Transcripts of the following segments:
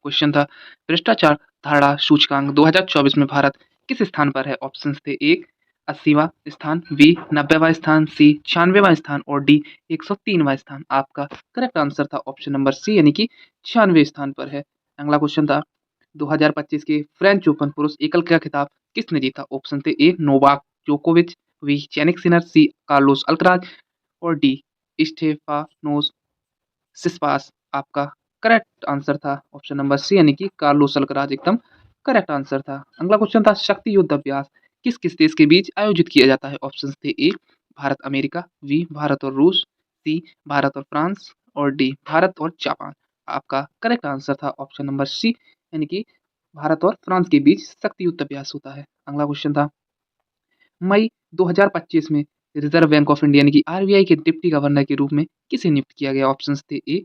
Question था भ्रष्टाचार धारणा सूचकांक 2024 में भारत किस स्थान पर है? ऑप्शंस थे ए 80वां स्थान, बी 90वां स्थान, सी 96वां स्थान और डी 103वां स्थान। आपका करेक्ट आंसर था ऑप्शन नंबर सी यानी कि 96वें स्थान पर है। अगला क्वेश्चन था 2025 के फ्रेंच ओपन पुरुष एकल का खिताब किसने जीता? ऑप्शन थे ए नोवाक जोकोविच, बी जेनिक सिनर, सी कार्लोस अल्कराज और डी स्टेफानोस सिस्पास। आपका करेक्ट आंसर था ऑप्शन नंबर सी यानी कि कार्लोस अल्कराज एकदम करेक्ट आंसर था। अगला क्वेश्चन था शक्ति युद्ध अभ्यास किस किस देश के बीच आयोजित किया जाता है? ऑप्शन थे ए भारत अमेरिका, बी भारत और रूस, सी भारत और फ्रांस और डी भारत और जापान। आपका करेक्ट आंसर था ऑप्शन नंबर सी यानी कि भारत और फ्रांस के बीच शक्ति युद्ध अभ्यास होता है। अगला क्वेश्चन था मई 2025 में रिजर्व बैंक ऑफ इंडिया यानी कि आरबीआई के डिप्टी गवर्नर के रूप में किसे नियुक्त किया गया? ऑप्शंस थे A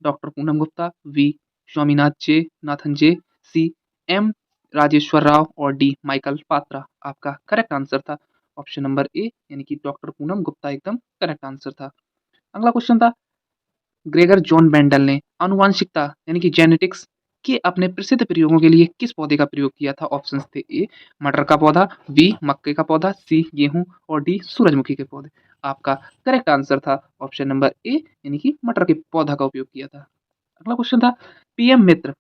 doctor Poonam Gupta, B Swaminathan J नाथन J, C M Rajeshwar Rao और डी माइकल पात्रा। आपका करेक्ट आंसर था ऑप्शन नंबर ए यानी कि डॉक्टर पूनम गुप्ता एकदम करेक्ट आंसर था। अगला क्वेश्चन था ग्रेगर जॉन बेंडल ने आनुवांशिकता यानी कि जेनेटिक्स के अपने प्रसिद्ध प्रयोगों के लिए किस पौधे का प्रयोग किया था? ऑप्शंस थे ए मटर का पौधा, बी मक्के का पौधा, सी गेहूं और डी सूरजमुखी के पौधे। आपका करेक्ट आंसर था ऑप्शन नंबर ए यानी कि मटर के पौधा का उपयोग किया था। अगला क्वेश्चन था पीएम मित्र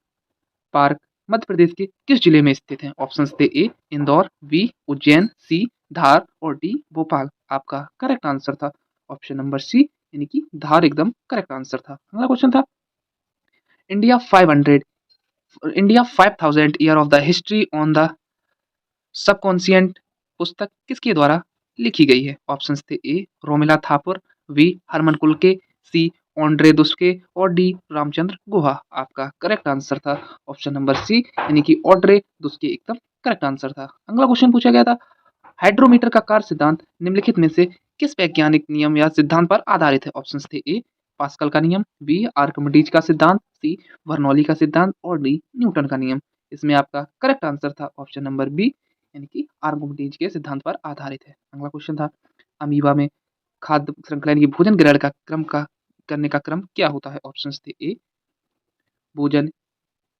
पार्क मध्य प्रदेश के किस जिले में स्थित है? ऑप्शंस थे ए इंदौर, बी उज्जैन, सी धार और डी भोपाल। आपका करेक्ट आंसर था ऑप्शन नंबर सी यानी कि धार एकदम करेक्ट आंसर था। अगला क्वेश्चन था India 500 India 5000 year of the history on the subconscient पुस्तक किसके द्वारा लिखी गई है? ऑप्शंस थे ए रोमिला थापुर, बी हरमन कुलके, सी ओंड्रे दुस्के और डी रामचंद्र गुहा। आपका करेक्ट आंसर था ऑप्शन नंबर सी यानी कि ओड्रे दुस्के एकदम करेक्ट आंसर था। अगला क्वेश्चन पूछा गया था हाइड्रोमीटर का कार्य सिद्धांत निम्नलिखित में से किस वैज्ञानिक नियम या सिद्धांत पर आधारित है? ऑप्शंस थे ए पास्कल का नियम, बी आर्किमिडीज का सिद्धांत, सी बर्नौली का सिद्धांत और डी न्यूटन का नियम। इसमें आपका करेक्ट आंसर था ऑप्शन नंबर बी यानी कि आर्किमिडीज के सिद्धांत पर आधारित है। अगला क्वेश्चन था अमीबा में खाद्य श्रृंखला यानी कि भोजन ग्रहण का क्रम का करने का क्रम क्या होता है? ऑप्शंस थे ए भोजन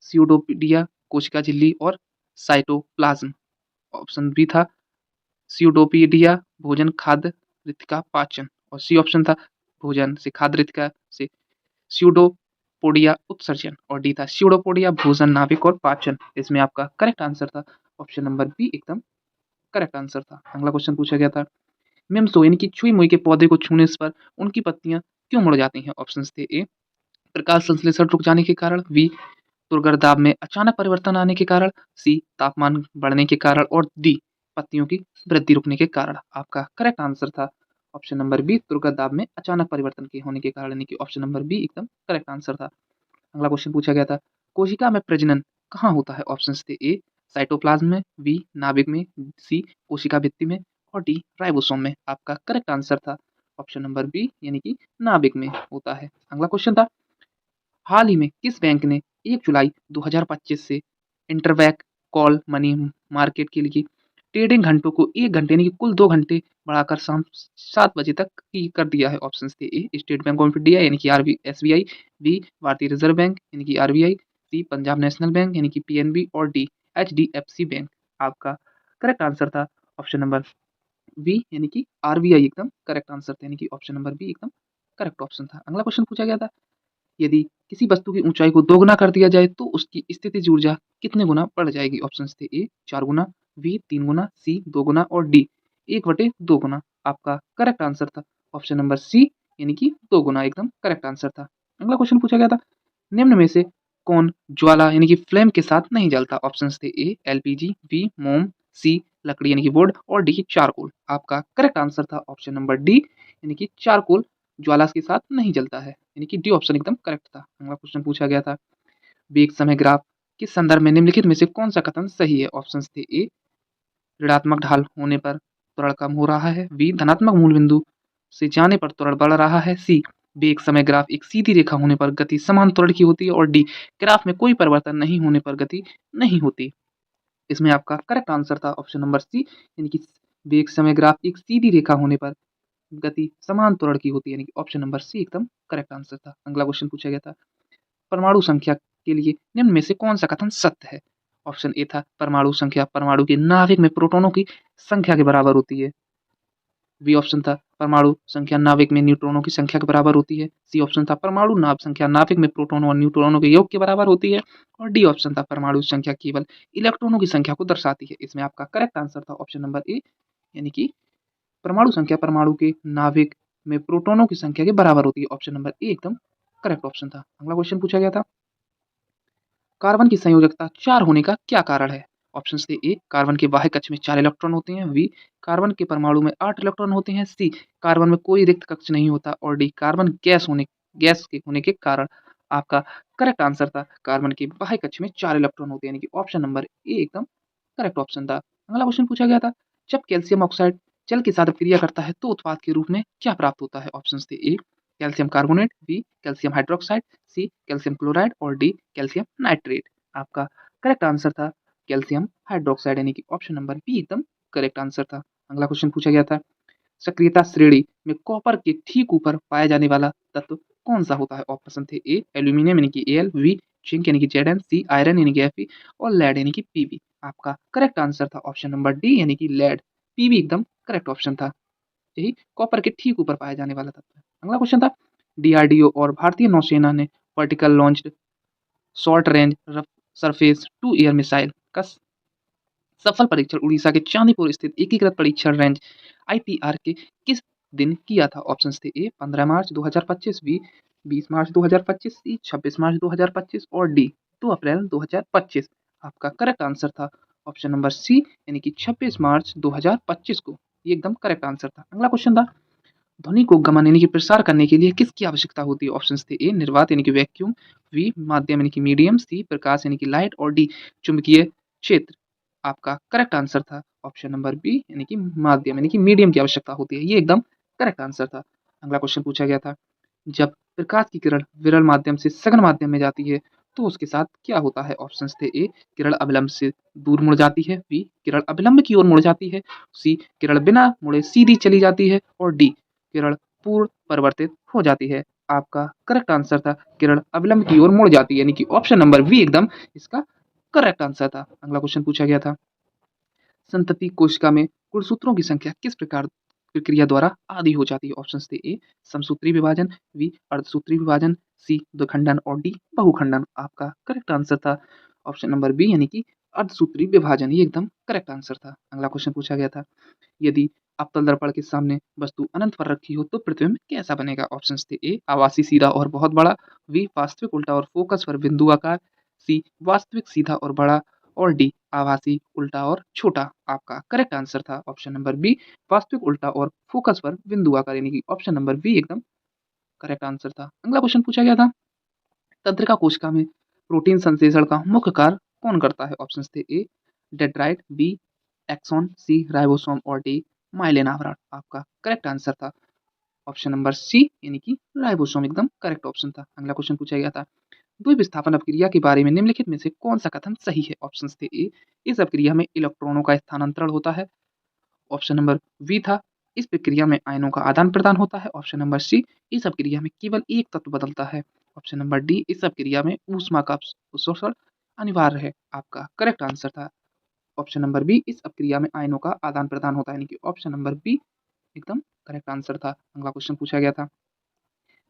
स्यूडोपीडिया कोशिका झिल्ली और साइटोप्लाज्म। ऑप्शन बी था स्यूडोपीडिया भोजन खाद्य रितिका पाचन और सी ऑप्शन था भोजन से खाद्य रितिका से स्यूडोपोडिया उत्सर्जन और डी था स्यूडोपोडिया भोजन नाभिक और पाचन। इसमें आपका करेक्ट आंसर था ऑप्शन नंबर बी एकदम करेक्ट आंसर था। अगला क्वेश्चन पूछा गया था मिम्सो यानी कि छुई मुई के पौधे को छूने पर उनकी पत्तियां क्यों मुड़ जाती हैं? ऑप्शंस थे ए प्रकाश संश्लेषण रुक जाने के कारण, बी तुरगर दाब में अचानक परिवर्तन आने के कारण, सी तापमान बढ़ने के कारण और डी पत्तियों की वृद्धि रुकने के कारण। आपका करेक्ट आंसर था ऑप्शन नंबर बी तुरगर दाब में अचानक परिवर्तन के होने के कारण यानी कि ऑप्शन नंबर बी एकदम करेक्ट आंसर था। अगला क्वेश्चन पूछा गया था कोशिका में प्रजनन कहाँ होता है? ऑप्शंस थे ए साइटोप्लाज्म में, बी नाभिक में, सी कोशिका भित्ति में और डी राइबोसोम में। आपका करेक्ट आंसर था ऑप्शन नंबर बी यानी कि नाभिक में होता है। अगला क्वेश्चन था हाल ही में किस बैंक ने 1 जुलाई 2025 से इंटरबैंक कॉल मनी मार्केट के लिए ट्रेडिंग घंटों को 1 घंटे यानी कि कुल 2 घंटे बढ़ाकर शाम 7 बजे तक की कर दिया है? ऑप्शंस थे ए स्टेट बैंक ऑफ इंडिया यानी कि आरबी एसबीआई, बी भारतीय रिजर्व बैंक यानी कि आरबीआई, सी पंजाब नेशनल बैंक यानी कि पीएनबी और डी एचडीएफसी बैंक। आपका करेक्ट आंसर था ऑप्शन नंबर बी यानी कि आरबीआई एकदम करेक्ट आंसर था यानी कि ऑप्शन नंबर बी एकदम करेक्ट ऑप्शन था। अगला क्वेश्चन पूछा गया था यदि किसी वस्तु की ऊंचाई को दोगुना कर दिया जाए तो उसकी स्थितिज ऊर्जा कितने गुना बढ़ जाएगी? ऑप्शंस थे ए 4 गुना, बी 3 गुना, सी 2 गुना और डी 1/2 गुना। आपका करेक्ट आंसर था ऑप्शन नंबर सी यानी कि 2 गुना एकदम करेक्ट आंसर था। अगला क्वेश्चन पूछा गया था निम्न में से कौन ज्वाला यानी कि फ्लेम के साथ नहीं जलता? ऑप्शंस थे ए एलपीजी, बी मोम, सी लकड़ी यानी कि वुड और डी चारकोल। आपका करेक्ट आंसर था ऑप्शन नंबर डी यानी कि चारकोल ज्वाला के साथ नहीं जलता है यानी कि डी ऑप्शन एकदम करेक्ट था। अगला क्वेश्चन पूछा गया था वेग समय ग्राफ किस संदर्भ में निम्नलिखित में से कौन सा कथन सही है? ऑप्शंस थे ए ऋणात्मक ढाल होने पर त्वरण कम हो रहा है, बी धनात्मक मूल बिंदु से जाने पर त्वरण बढ़ रहा है, सी वेग समय ग्राफ एक सीधी रेखा होने पर गति समान त्वरण की होती है और डी ग्राफ में कोई परिवर्तन नहीं होने पर गति नहीं होती। इसमें आपका करेक्ट आंसर था ऑप्शन नंबर सी यानी कि वेग समय ग्राफ एक सीधी रेखा होने पर गति समान त्वरण की होती है यानी कि ऑप्शन नंबर सी एकदम करेक्ट आंसर था। अगला क्वेश्चन पूछा गया था परमाणु संख्या के लिए निम्न में से कौन सा कथन सत्य है? ऑप्शन ए था परमाणु संख्या परमाणु के नाभिक में प्रोटॉनों की संख्या के बराबर होती है। बी ऑप्शन था परमाणु संख्या नाभिक में न्यूट्रॉनों की संख्या के बराबर होती है। सी ऑप्शन था परमाणु नाभ संख्या नाभिक में प्रोटॉनों और न्यूट्रॉनों के योग के बराबर होती है। और डी ऑप्शन था परमाणु संख्या केवल इलेक्ट्रॉनों की संख्या को दर्शाती है। इसमें आपका करेक्ट आंसर था ऑप्शन नंबर ए, यानी कि परमाणु संख्या परमाणु के नाभिक में प्रोटॉनों की संख्या के बराबर होती है। ऑप्शन नंबर ए एकदम करेक्ट ऑप्शन था। अगला क्वेश्चन पूछा गया था, कार्बन की संयोजकता 4 होने का क्या कारण है? ऑप्शन थे ए कार्बन के बाह्य कक्ष में 4 इलेक्ट्रॉन होते हैं, बी कार्बन के परमाणु में 8 इलेक्ट्रॉन होते हैं, सी कार्बन में कोई रिक्त कक्ष नहीं होता और डी कार्बन गैस के होने के कारण। आपका करेक्ट आंसर था कार्बन के बाह्य कक्ष में 4 इलेक्ट्रॉन होते हैं, यानी कि ऑप्शन नंबर ए एकदम करेक्ट ऑप्शन था। अगला क्वेश्चन पूछा गया था, जब कैल्शियम ऑक्साइड जल के साथ क्रिया करता है तो उत्पाद के रूप में क्या प्राप्त होता है? ऑप्शन थे A calcium carbonate, B calcium hydroxide, C calcium chloride और डी कैल्शियम नाइट्रेट। आपका करेक्ट आंसर था कैल्शियम हाइड्रोक्साइड, यानी कि ऑप्शन नंबर बी एकदम करेक्ट आंसर था। अगला क्वेश्चन पूछा गया था, सक्रियता श्रेणी में कॉपर के ठीक ऊपर पाया जाने वाला तत्व कौन सा होता है? ऑप्शन थे ए एल्यूमिनियम यानी कि एल, बी जिंक यानी कि जेड, सी आयरन यानी कि Fe और लेड यानी कि पीबी। आपका करेक्ट आंसर था ऑप्शन नंबर डी यानी कि लेड, पीबी एकदम करेक्ट ऑप्शन था। यही कॉपर के ठीक ऊपर पाया जाने वाला तत्व है। अगला क्वेश्चन था, डीआरडीओ और भारतीय नौसेना ने vertical launched short range surface to air missile का सफल परीक्षण उड़ीसा के चांदीपुर स्थित एकीकृत परीक्षण रेंज आईपीआर के किस दिन किया था? ऑप्शन थे ए 15 मार्च 2025, बी 20 मार्च 2025, सी 26 मार्च 2025 और डी 2 अप्रैल 2025। आपका करेक्ट आंसर था ऑप्शन नंबर सी यानी कि 26 मार्च 2025 को। ये एकदम करेक्ट आंसर था। अगला क्वेश्चन था, ध्वनि को गमन यानी कि प्रसार करने के लिए किसकी आवश्यकता होती है? ऑप्शन थे ए निर्वात यानी कि वैक्यूम, बी माध्यम यानी कि मीडियम, सी प्रकाश यानी कि लाइट और डी चुंबकीय क्षेत्र। आपका करेक्ट आंसर था ऑप्शन नंबर बी यानी कि माध्यम यानी कि मीडियम की आवश्यकता होती है। ये एकदम करेक्ट आंसर था। अगला क्वेश्चन पूछा गया था, जब प्रकाश की किरण विरल माध्यम से सघन माध्यम में जाती है तो उसके साथ क्या होता है? ऑप्शन थे ए किरण अविलंब से दूर मुड़ जाती है, बी किरण अविलंब की ओर मुड़ जाती है, सी किरण बिना मुड़े सीधी चली जाती है और डी किरण पूर्ण परिवर्तित हो जाती है। आपका करेक्ट आंसर था किरण अविलंब की ओर मुड़ जाती है, यानी कि ऑप्शन नंबर बी एकदम इसका करेक्ट आंसर था। अगला क्वेश्चन पूछा गया था, संतति कोशिका में गुणसूत्रों की संख्या किस प्रकार प्रक्रिया द्वारा आधी हो जाती है? ऑप्शन थे ए समसूत्री विभाजन, बी अर्धसूत्री विभाजन, सी द्विखंडन और डी बहुखंडन। आपका करेक्ट आंसर था ऑप्शन नंबर बी यानी कि अर्धसूत्री विभाजन। ये एकदम करेक्ट आंसर था। अगला क्वेश्चन पूछा गया था, यदि अवतल दर्पण के सामने वस्तु अनंत पर रखी हो तो प्रतिबिंब कैसा बनेगा? ऑप्शन थे ए आभासी सीधा और बहुत बड़ा, बी वास्तविक उल्टा और फोकस पर बिंदु आकार, सी वास्तविक सीधा और बड़ा और डी आभासी उल्टा और छोटा। आपका करेक्ट आंसर था ऑप्शन नंबर बी वास्तविक उल्टा और फोकस पर बिंदु आकार, यानी कि ऑप्शन नंबर बी एकदम करेक्ट आंसर था। अगला क्वेश्चन पूछा गया था, तंत्रिका कोशिका में प्रोटीन संश्लेषण का मुख्य कार्य कौन करता है? ऑप्शन थे ए डेंड्राइट, बी एक्सॉन, सी राइबोसोम और डी माइलिन आवरण। आपका करेक्ट आंसर था ऑप्शन नंबर सी यानी कि राइबोसोम एकदम करेक्ट ऑप्शन था। अगला क्वेश्चन पूछा गया था, द्वि विस्थापन अपक्रिया के बारे में निम्नलिखित में से कौन सा कथन सही है? ऑप्शन थे ए इस अपक्रिया में इलेक्ट्रॉनों का स्थानांतरण होता है, ऑप्शन नंबर बी था इस प्रक्रिया में आयनों का आदान प्रदान होता है, ऑप्शन नंबर सी इस अपक्रिया में केवल एक तत्व बदलता है, ऑप्शन नंबर डी इस अपक्रिया में ऊष्मा का अवशोषण अनिवार्य है। आपका करेक्ट आंसर था ऑप्शन नंबर बी इस अपक्रिया में आयनों का आदान प्रदान होता है, यानी कि ऑप्शन नंबर बी एकदम करेक्ट आंसर था। अगला क्वेश्चन पूछा गया था,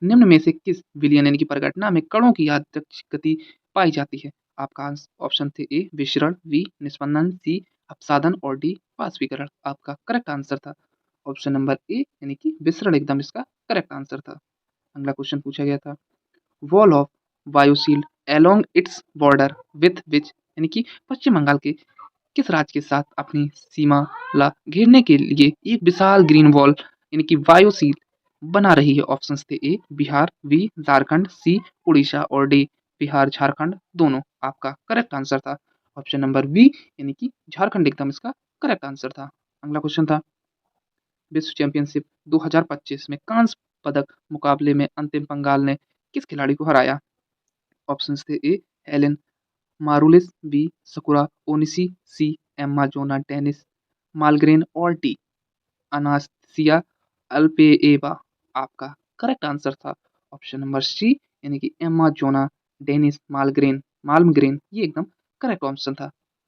निम्न में से किस विलयन यानी कि परिघटना में कणों की यादृच्छिक गति पाई जाती है? आपका ऑप्शन थे ए विषरण, बी निस्पंदन, सी अपसादन और डी वाष्पीकरण। आपका करेक्ट आंसर था ऑप्शन नंबर ए यानी कि विसरण एकदम इसका करेक्ट आंसर था। अगला क्वेश्चन पूछा गया था, wall of bioshield along its border with which यानी कि पश्चिम बंगाल के किस राज्य के साथ अपनी सीमा ला घेरने के लिए एक विशाल ग्रीन वॉल यानी कि बायोशील्ड बना रही है? ऑप्शंस थे ए बिहार, बी झारखंड, सी उड़ीसा और डी बिहार झारखंड दोनों। आपका करेक्ट आंसर था ऑप्शन नंबर बी यानी कि झारखंड एकदम इसका करेक्ट आंसर था। अगला क्वेश्चन था, विश्व चैंपियनशिप 2025 में कांस्य पदक मुकाबले में अंतिम बंगाल ने किस खिलाड़ी को हराया? ऑप्शंस थे ए एलेन मारुलिस, बी सकुरा ओनिसी, सी एम्मा जोना टेनिस मालग्रेन और डी अनास्थिया अल्पेएवा। आपका करेक्ट आंसर था ऑप्शन नंबर सी यानी कि एम्मा जोना डेनिस मालग्रेन माल्मग्रेन ये एकदम करेक्ट ऑप्शन था।